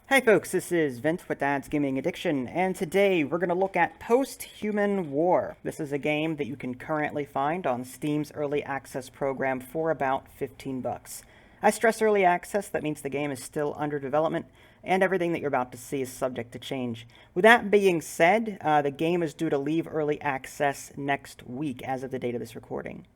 Hi folks, this is Vint with Dad's Gaming Addiction, and today we're going to look at Post-Human War. This is a game that you can currently find on Steam's Early Access program for about 15 bucks. I stress early access, that means the game is still under development, and everything that you're about to see is subject to change. With that being said, the game is due to leave early access next week as of the date of this recording.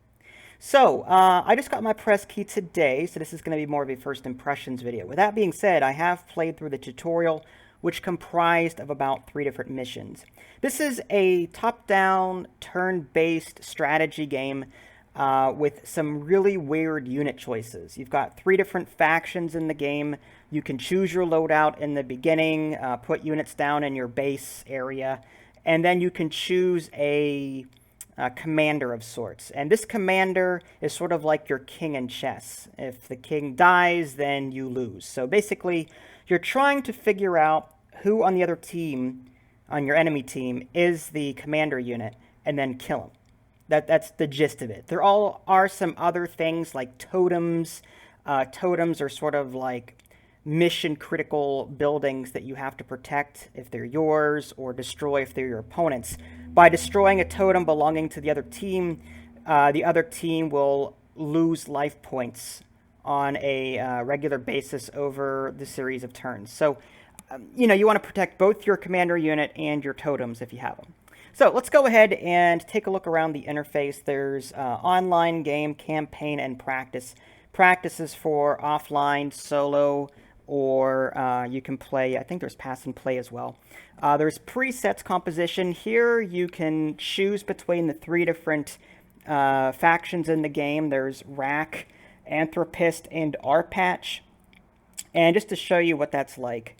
So, I just got my press key today, so this is going to be more of a first impressions video. With that being said, I have played through the tutorial, which comprised of about 3 different missions. This is a top-down, turn-based strategy game with some really weird unit choices. You've got 3 different factions in the game. You can choose your loadout in the beginning, put units down in your base area, and then you can choose a commander of sorts. And this commander is sort of like your king in chess. If the king dies, then you lose. So basically, you're trying to figure out who on the other team, on your enemy team, is the commander unit, and then kill him. That's the gist of it. There all are some other things like totems. Totems are sort of like mission critical buildings that you have to protect if they're yours, or destroy if they're your opponents. By destroying a totem belonging to the other team will lose life points on a regular basis over the series of turns. So, you want to protect both your commander unit and your totems if you have them. So let's go ahead and take a look around the interface. There's online game, campaign, and practice. Practice is for offline, solo, or you can play, I think there's pass and play as well. There's presets composition. Here you can choose between the 3 different factions in the game. There's Rack, Anthropist, and R-Patch. And just to show you what that's like,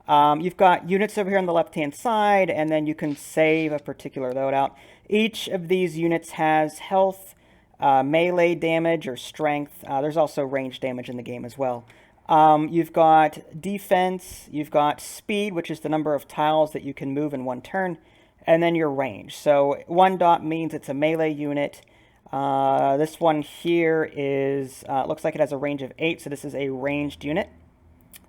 you've got units over here on the left-hand side, and then you can save a particular loadout. Each of these units has health, melee damage, or strength. There's also range damage in the game as well. You've got defense, you've got speed, which is the number of tiles that you can move in one turn, and then your range. So 1 dot means it's a melee unit. This one here is, looks like it has a range of 8, so this is a ranged unit.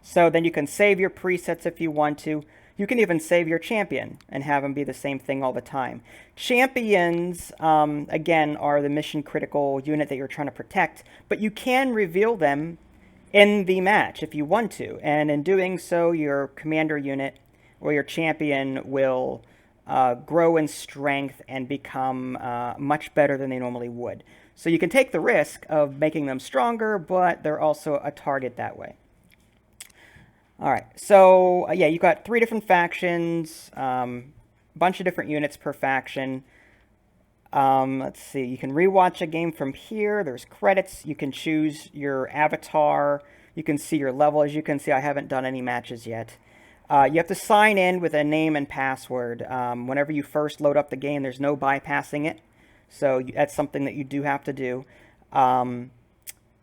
So then you can save your presets if you want to. You can even save your champion and have them be the same thing all the time. Champions, again, are the mission critical unit that you're trying to protect, but you can reveal them in the match if you want to, and in doing so your commander unit or your champion will grow in strength and become much better than they normally would. So you can take the risk of making them stronger, but they're also a target that way. Alright, so yeah, you've got 3 different factions, bunch of different units per faction. Let's see, you can rewatch a game from here. There's credits. You can choose your avatar. You can see your level. As you can see, I haven't done any matches yet. You have to sign in with a name and password. Whenever you first load up the game, there's no bypassing it. So that's something that you do have to do.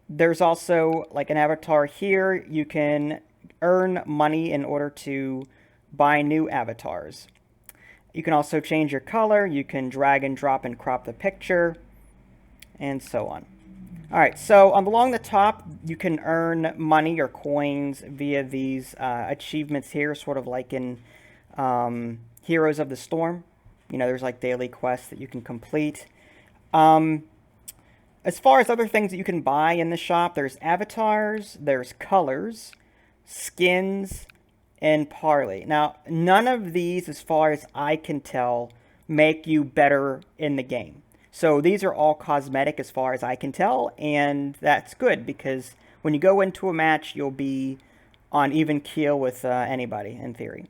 There's also like an avatar here. You can earn money in order to buy new avatars. You can also change your color, you can drag and drop and crop the picture, and so on. Alright, so along the top, you can earn money or coins via these achievements here, sort of like in Heroes of the Storm. There's like daily quests that you can complete. As far as other things that you can buy in the shop, there's avatars, there's colors, skins, and parley. Now, none of these, as far as I can tell, make you better in the game. So these are all cosmetic as far as I can tell, and that's good because when you go into a match, you'll be on even keel with anybody, in theory.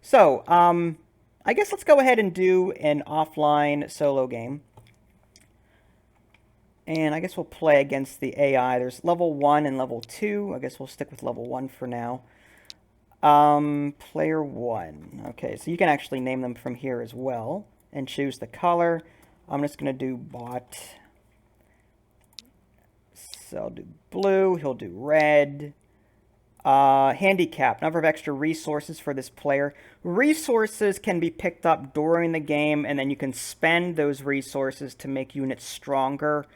So, I guess let's go ahead and do an offline solo game. And I guess we'll play against the AI. There's level 1 and level 2. I guess we'll stick with level 1 for now. Player 1. Okay, so you can actually name them from here as well and choose the color. I'm just going to do bot. So I'll do blue. He'll do red. Handicap. Number of extra resources for this player. Resources can be picked up during the game, and then you can spend those resources to make units stronger,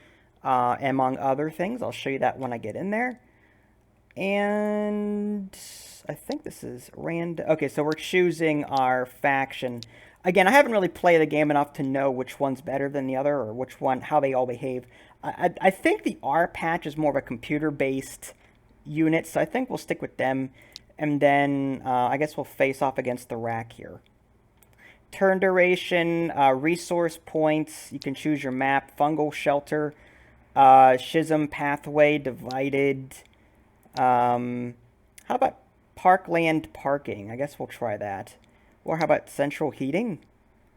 among other things. I'll show you that when I get in there. And I think this is random. Okay, so we're choosing our faction. Again, I haven't really played the game enough to know which one's better than the other or which one, how they all behave. I think the R patch is more of a computer-based unit, so I think we'll stick with them. And then I guess we'll face off against the rack here. Turn duration, resource points. You can choose your map. Fungal shelter, schism pathway, divided. How about parkland parking? I guess we'll try that. Or how about central heating?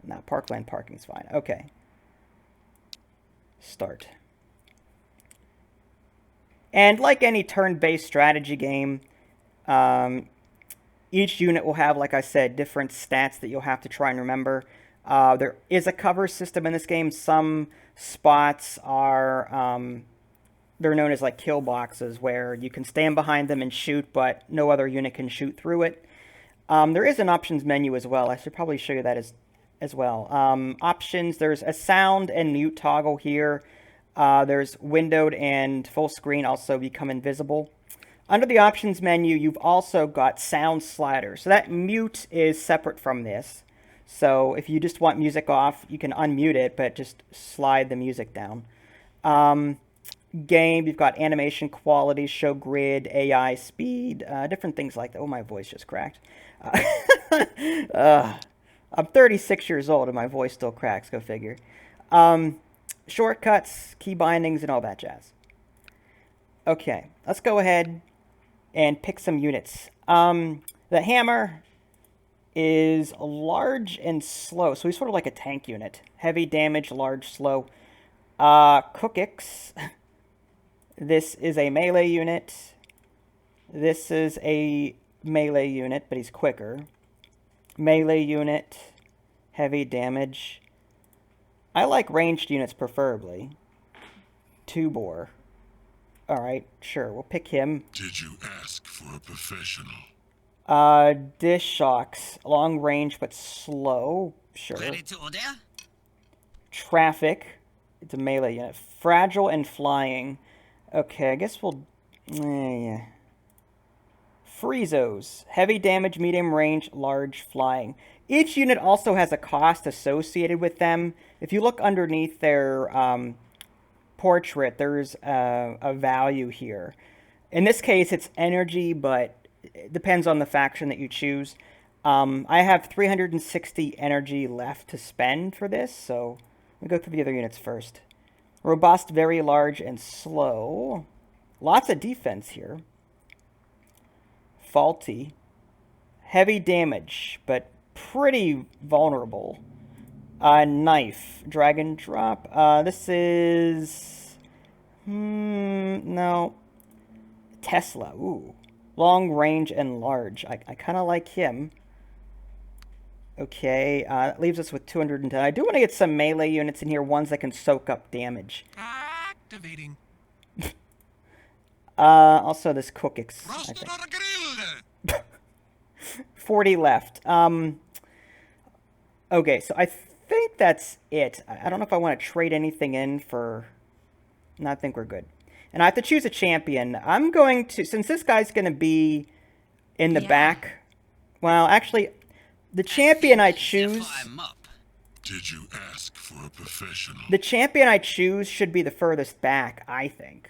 No, parkland parking's fine. Okay. Start. And like any turn-based strategy game, each unit will have, like I said, different stats that you'll have to try and remember. There is a cover system in this game. Some spots are, they're known as like kill boxes, where you can stand behind them and shoot, but no other unit can shoot through it. There is an options menu as well. I should probably show you that as well. Options, there's a sound and mute toggle here. There's windowed and full screen also become invisible. Under the options menu, you've also got sound sliders. So that mute is separate from this. So if you just want music off, you can unmute it, but just slide the music down. Game, you've got animation quality, show grid, AI speed, different things like that. Oh, my voice just cracked. I'm 36 years old and my voice still cracks, go figure. Shortcuts, key bindings, and all that jazz. Okay, let's go ahead and pick some units. The hammer is large and slow, so he's sort of like a tank unit. Heavy damage, large, slow. Cookix. This is a melee unit. This is a melee unit, but he's quicker. Melee unit, heavy damage. I like ranged units preferably. Two-bore. Alright, sure, we'll pick him. Did you ask for a professional? Dish shocks. Long range, but slow. Sure. Ready to order? Traffic. It's a melee unit. Fragile and flying. Okay, I guess we'll... yeah. Friezos. Heavy damage, medium range, large, flying. Each unit also has a cost associated with them. If you look underneath their portrait, there's a value here. In this case, it's energy, but it depends on the faction that you choose. I have 360 energy left to spend for this, so we'll go through the other units first. Robust, very large, and slow. Lots of defense here. Faulty. Heavy damage, but pretty vulnerable. Knife. Drag and drop. This is... no. Tesla. Ooh. Long range and large. I kind of like him. Okay, that leaves us with 210. I do want to get some melee units in here, ones that can soak up damage. Activating. Also this Cookix, I think. 40 left. Okay, so I think that's it. I don't know if I want to trade anything in for... No, I think we're good. And I have to choose a champion. I'm going to... Since this guy's going to be in the back... Well, actually... The champion I choose... Did you ask for a professional? The champion I choose should be the furthest back, I think.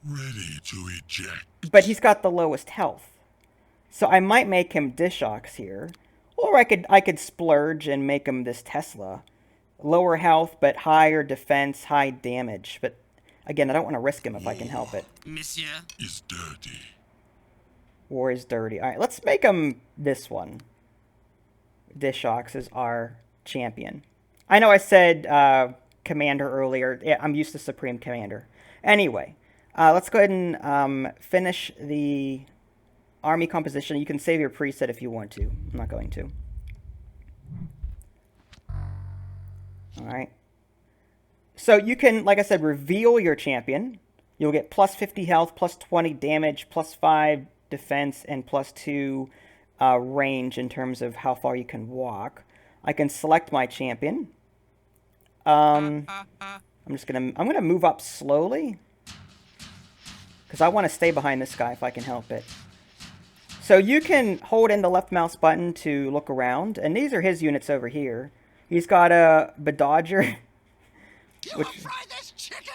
Ready to eject. But he's got the lowest health. So I might make him Dishox here. Or I could splurge and make him this Tesla. Lower health, but higher defense, high damage. But again, I don't want to risk him if I can help it. Monsieur is dirty. War is dirty. Alright, let's make him this one. Dishox is our champion. I know I said Commander earlier. Yeah, I'm used to Supreme Commander. Anyway, let's go ahead and finish the army composition. You can save your preset if you want to. I'm not going to. Alright. So you can, like I said, reveal your champion. You'll get plus 50 health, plus 20 damage, plus 5 defense, and plus 2 range in terms of how far you can walk. I can select my champion. I'm gonna move up slowly because I want to stay behind this guy if I can help it. So you can hold in the left mouse button to look around, and these are his units over here. He's got a Bedodger, which Fry this chicken!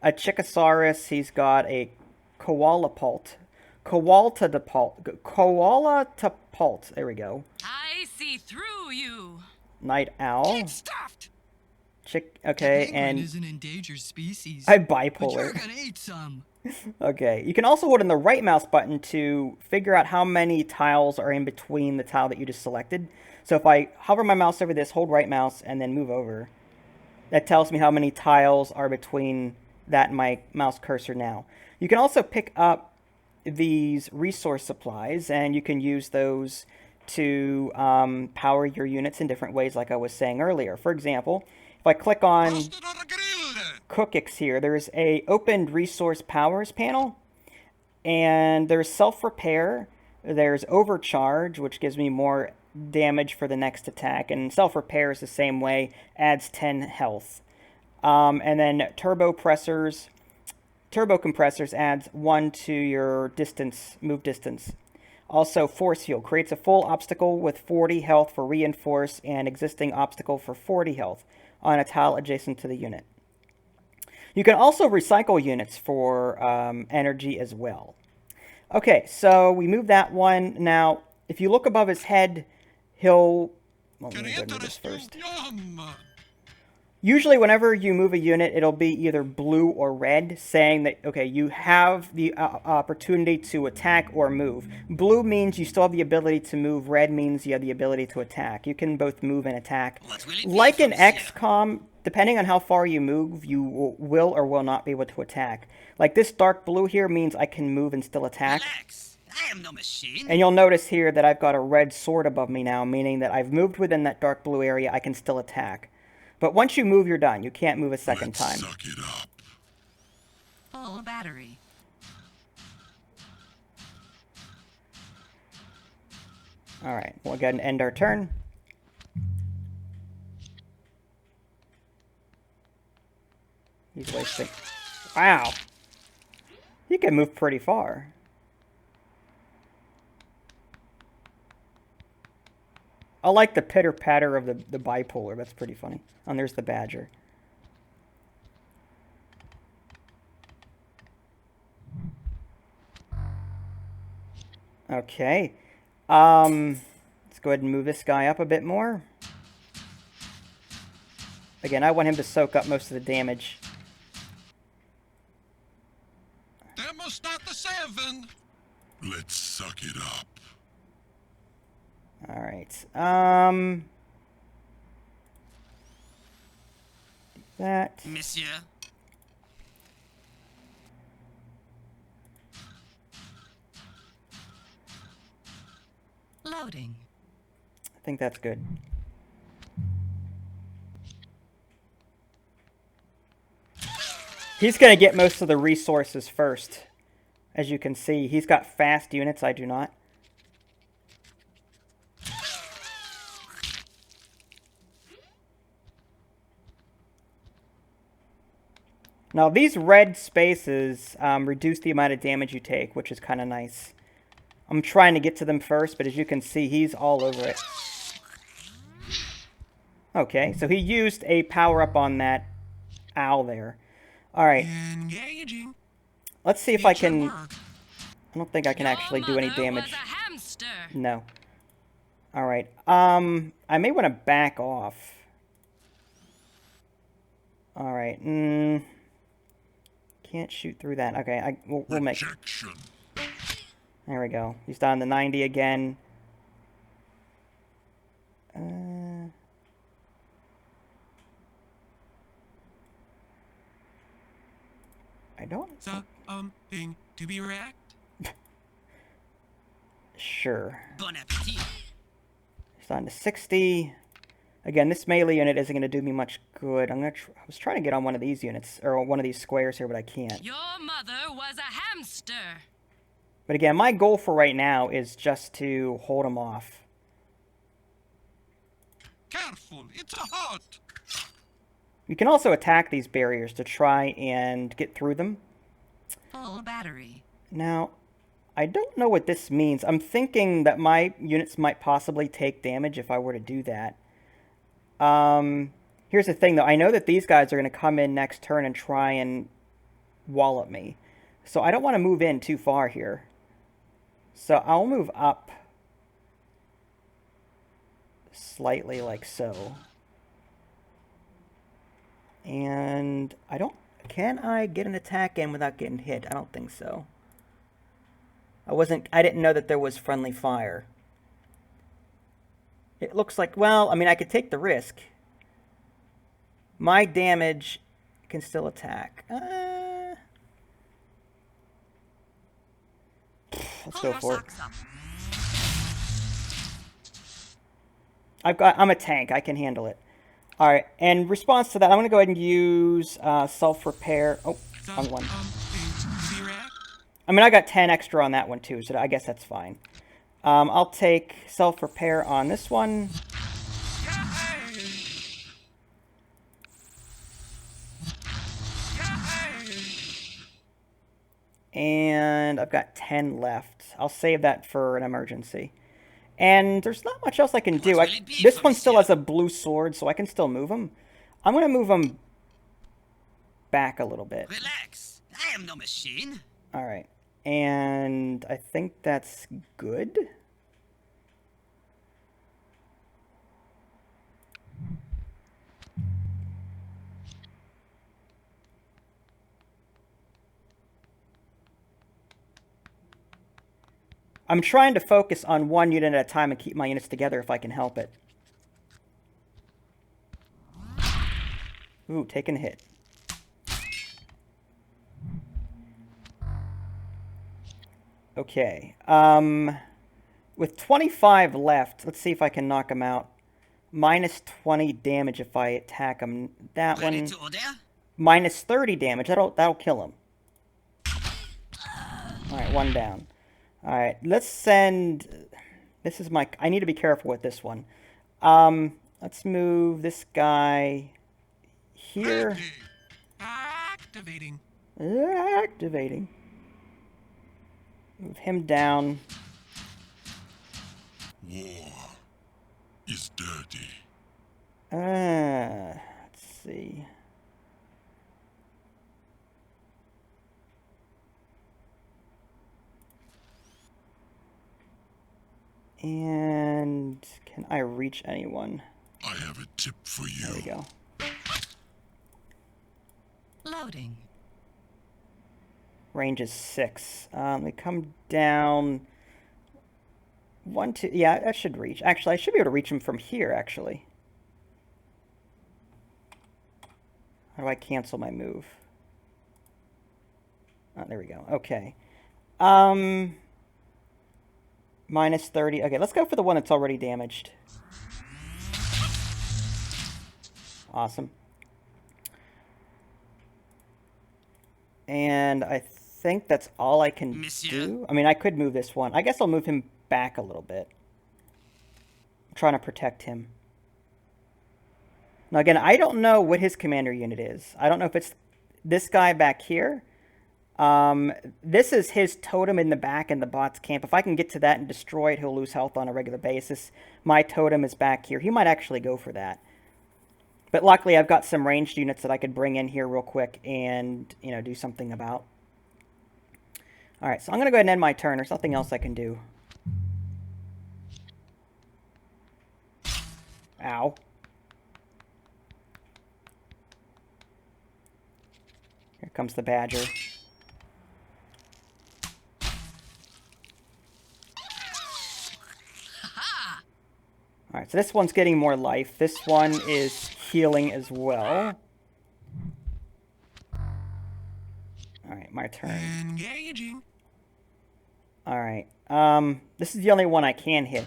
a Chickosaurus. He's got a Koalapult. Koalatapult. There we go. I see through you. Night Owl. Get stuffed! Okay, Penguin and is an endangered species. I'm But you're bipolar. gonna eat some. Okay, you can also hold in the right mouse button to figure out how many tiles are in between the tile that you just selected. So if I hover my mouse over this, hold right mouse, and then move over, that tells me how many tiles are between that and my mouse cursor now. You can also pick up these resource supplies, and you can use those to power your units in different ways, like I was saying earlier. For example, if I click on Roasted on a grill! Cookix here, there's a opened resource powers panel, and there's self-repair, there's overcharge, which gives me more damage for the next attack, and self-repair is the same way, adds 10 health. And then turbo compressors adds 1 to your move distance. Also, force field creates a full obstacle with 40 health for reinforce and existing obstacle for 40 health on a tile adjacent to the unit. You can also recycle units for energy as well. Okay, so we move that one. Now, if you look above his head, he'll... Well, let me go do this first. Yum! Usually, whenever you move a unit, it'll be either blue or red, saying that, okay, you have the opportunity to attack or move. Blue means you still have the ability to move. Red means you have the ability to attack. You can both move and attack. Like in XCOM, depending on how far you move, you will or will not be able to attack. Like this dark blue here means I can move and still attack. Relax. I am no machine. And you'll notice here that I've got a red sword above me now, meaning that I've moved within that dark blue area, I can still attack. But once you move, you're done. You can't move a second time. Suck it up. Full battery. Alright, we'll go ahead and end our turn. He's wasting... Wow! He can move pretty far. I like the pitter-patter of the bipolar. That's pretty funny. And there's the badger. Okay. Let's go ahead and move this guy up a bit more. Again, I want him to soak up most of the damage. Demo start the 7. Let's suck it up. Alright. That. Monsieur. Loading. I think that's good. He's going to get most of the resources first. As you can see, he's got fast units, I do not. Now, these red spaces reduce the amount of damage you take, which is kind of nice. I'm trying to get to them first, but as you can see, he's all over it. Okay, so he used a power-up on that owl there. Alright, Engaging. let's see if I Future can... work. I don't think I can actually do any Your mother damage. was a hamster. No. Alright, I may want to back off. Alright, can't shoot through that. Okay, we'll make... Rejection. There we go. He's down to 90 again. I don't... Something to be racked? Sure. Bon appetit. He's down to 60. Again, this melee unit isn't going to do me much good. I was trying to get on one of these units, or one of these squares here, but I can't. Your mother was a hamster. But again, my goal for right now is just to hold him off. Careful, it's a hot. You can also attack these barriers to try and get through them. Full battery. Now, I don't know what this means. I'm thinking that my units might possibly take damage if I were to do that. Here's the thing, though. I know that these guys are going to come in next turn and try and wallop me. So I don't want to move in too far here. So I'll move up slightly like so. And I don't... Can I get an attack in without getting hit? I don't think so. I didn't know that there was friendly fire. It looks like, well, I mean, I could take the risk. My damage can still attack. Let's go for it. I'm a tank. I can handle it. All right. In response to that, I'm going to go ahead and use self-repair. Oh, wrong one. I mean, I got 10 extra on that one, too, so I guess that's fine. I'll take self-repair on this one. And I've got 10 left. I'll save that for an emergency. And there's not much else I can do. This one still has a blue sword, so I can still move him. I'm going to move him back a little bit. Relax. I am no machine. All right. And I think that's good. I'm trying to focus on one unit at a time and keep my units together if I can help it. Ooh, taking a hit. Okay. With 25 left, let's see if I can knock him out. Minus 20 damage if I attack him. That Ready one. to order? Minus 30 damage. That'll kill him. Alright, one down. Alright, let's send... This is my... I need to be careful with this one. Let's move this guy here. Activating. Activating. Move him down. War is dirty. Let's see. And can I reach anyone? I have a tip for you. There we go. Loading. Range is 6. Let me come down. 1, 2. Yeah, that should reach. Actually, I should be able to reach him from here, actually. How do I cancel my move? Oh, there we go. Okay. Minus 30. Okay, let's go for the one that's already damaged. Awesome. And I think that's all I can do. I mean, I could move this one. I guess I'll move him back a little bit. I'm trying to protect him. Now, again, I don't know what his commander unit is. I don't know if it's this guy back here. This is his totem in the back in the bot's camp. If I can get to that and destroy it, he'll lose health on a regular basis. My totem is back here. He might actually go for that. But luckily, I've got some ranged units that I could bring in here real quick and, you know, do something about. Alright, so I'm going to go ahead and end my turn. There's nothing else I can do. Ow. Here comes the badger. Alright, so this one's getting more life. This one is healing as well. Alright, my turn. Engaging. Alright, this is the only one I can hit.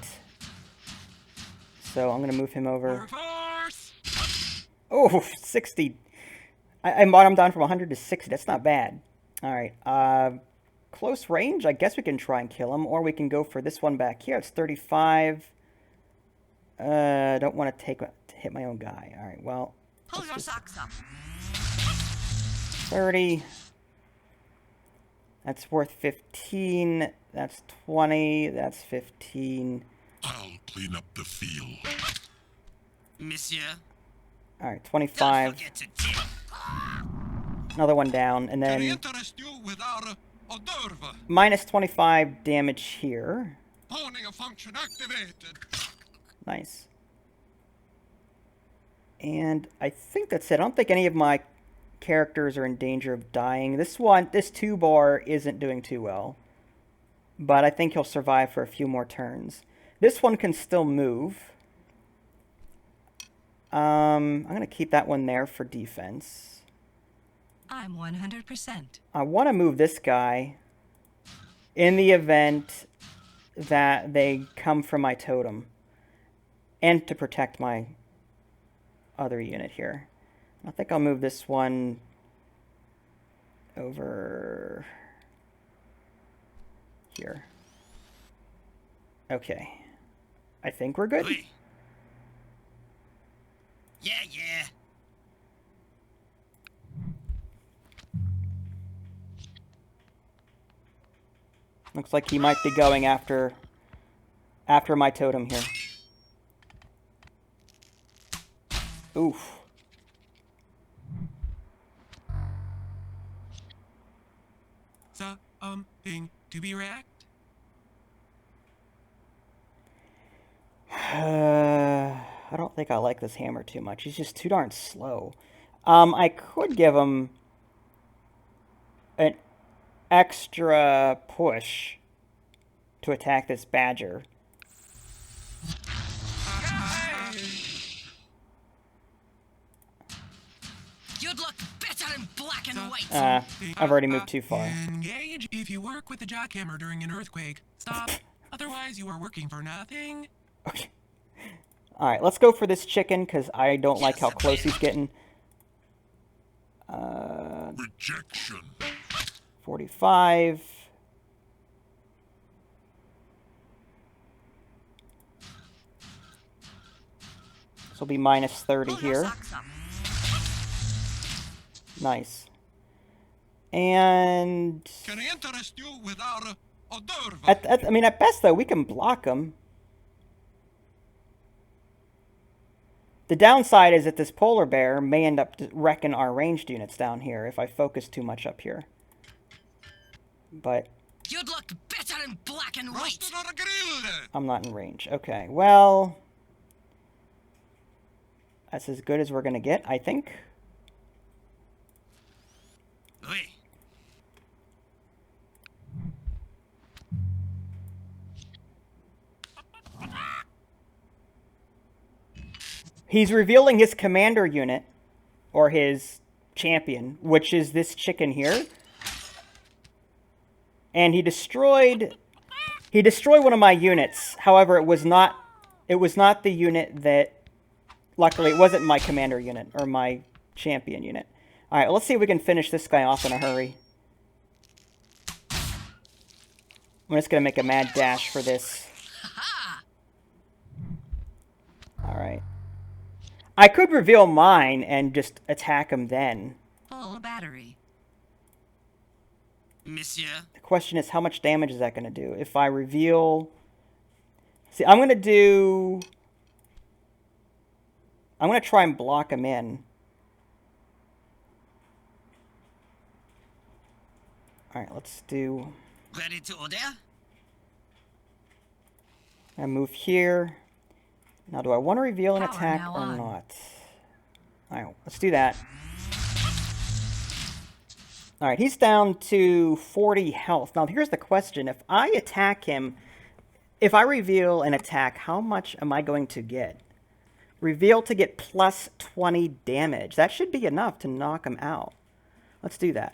So I'm going to move him over. Force. Oh, 60. I brought him down from 100 to 60. That's not bad. Alright, close range. I guess we can try and kill him. Or we can go for this one back here. It's 35. I don't want to hit my own guy. Alright, well. Pull your socks up. 30. That's worth 15. That's 20. That's 15. I'll clean up the field. Monsieur. All right, Don't 25. forget to tip. Another one down, and Can I then interest you with our hors d'oeuvre? minus 25 damage here. Honing a function activated. Nice. And I think that's it. I don't think any of my characters are in danger of dying. This 2-bar isn't doing too well, but I think he'll survive for a few more turns. This one can still move. I'm going to keep that one there for defense. I'm 100%. I want to move this guy in the event that they come from my totem, and to protect my other unit here. I think I'll move this one over here. Okay. I think we're good. Oui. Yeah, yeah. Looks like he might be going after my totem here. Oof. Something to be racked? I don't think I like this hammer too much. He's just too darn slow. I could give him an extra push to attack this badger. You'd look better in black and white. I've already moved too far. Engage if you work with the jackhammer during an earthquake. Stop. Otherwise, you are working for nothing. Okay. Alright, let's go for this chicken, because I don't like how close he's getting. Rejection. 45. This will be minus 30 here. Nice. And Can I interest you with our hors d'oeuvre? I mean, at best though, we can block him. The downside is that this polar bear may end up wrecking our ranged units down here if I focus too much up here. But You'd look better in black and white. Roasted on a grill. I'm not in range. Okay, well, that's as good as we're gonna get, I think. Oui. He's revealing his commander unit, or his champion, which is this chicken here. And he destroyed one of my units. However, it was not the unit that, luckily it wasn't my commander unit or my champion unit. All right, let's see if we can finish this guy off in a hurry. I'm just gonna make a mad dash for this. All right. I could reveal mine and just attack him then. Full battery. Monsieur. The question is, how much damage is that going to do? If I reveal... See, I'm going to try and block him in. Alright, let's do... Ready to order? I move here. Now, do I want to reveal an Power attack now or on. not? Alright, let's do that. Alright, he's down to 40 health. Now, here's the question. If I attack him, if I reveal an attack, how much am I going to get? Reveal to get plus 20 damage. That should be enough to knock him out. Let's do that.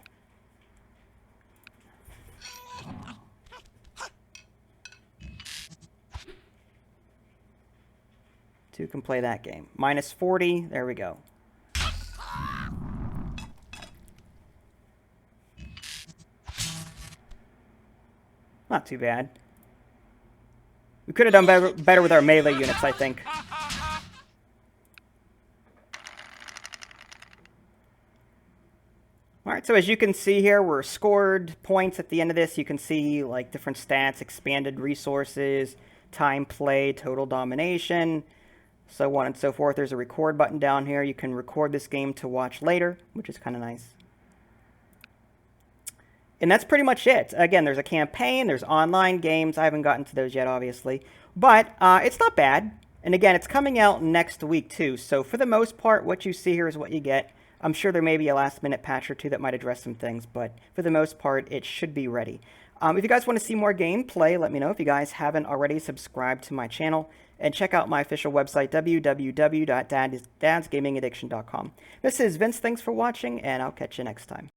Two can play that game. Minus 40. There we go. Not too bad. We could have done better with our melee units, I think. Alright, So as you can see here, we're scored points at the end of this. You can see like different stats, expanded resources, time played, total domination, so on and so forth. There's a record button down here. You can record this game to watch later, which is kind of nice. And that's pretty much it. Again, there's a campaign, there's online games. I haven't gotten to those yet, obviously. But it's not bad. And again, it's coming out next week, too. So for the most part, what you see here is what you get. I'm sure there may be a last-minute patch or two that might address some things. But for the most part, it should be ready. If you guys want to see more gameplay, let me know. If you guys haven't already, subscribe to my channel. And check out my official website, www.dadsgamingaddiction.com. This is Vince. Thanks for watching, and I'll catch you next time.